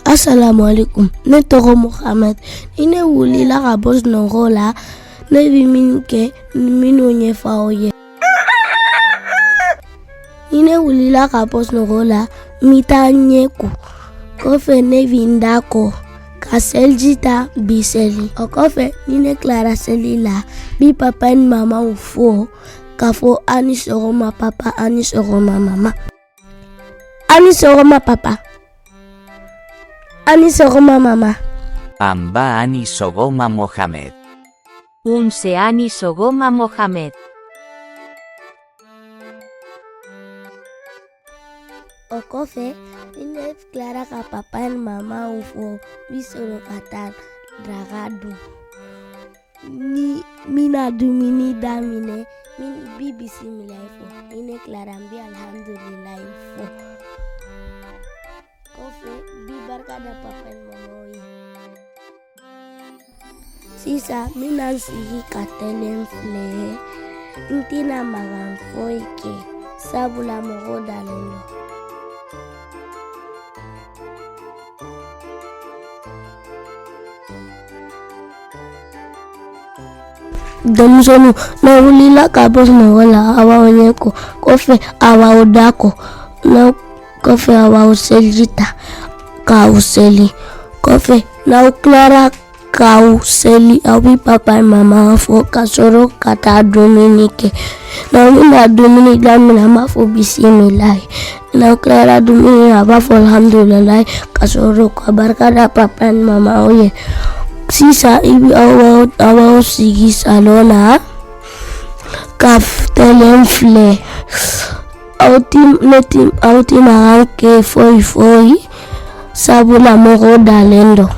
Assalamualaikum. Ne tɔgɔ Muhammad. I ne wulila ka bɔ sunɔgɔ la. Ne bi min kɛ minnu ɲɛfɔ aw ye. I ne wulila ka bɔ sunɔgɔ la. N bi taa ɲɛ ko. Kɔfɛ ne bi n da kɔ. Ka seliji ta bi seli. O kɔfɛ ni ne tilara seli la. Bi papa ni mama fo. Ka fɔ a ni sɔgɔma papa, a ni sɔgɔma mama. A ni sɔgɔma papa. Ani sogoma mama. Amba ani sogoma Mohamed. Unse ani sogoma Mohamed. O kɔfɛ ni ne tilara ka papa ni mama fo bi sɔrɔ ka taa daga dun. Ni mina dumuni daminɛ min bi bisimilayi fo. Ni ne tilara n bi alhamdulilayi fo. Kɔfɛ bi barika da papa ni mama ye. Sisan n bɛna n sigi ka tɛlɛ filɛ. N tɛna magan foyi kɛ sabula mɔgɔw dalen don. Denmisɛnninw n'a wulila ka bɔ sunɔgɔ la a b'aw ɲɛ ko kɔfɛ a b'aw da kɔ. Kɔfɛ a b'aw seliji ta k'aw seli. Kɔfɛ n'aw tilara k'aw seli aw bi papa ni mama fo ka sɔrɔ ka taa dumuni kɛ. N'aw bɛna dumuni daminɛ an b'a fɔ bisimilayi. N'aw tilara dumuni a b'a fɔ alhamdulilayi ka sɔrɔ ka barika da papa ni mama ye. Sisan aw b'aw sigi salon na ka tɛlɛ filɛ. Aw ti magan kɛ foyi sabula mɔgɔw dalen don.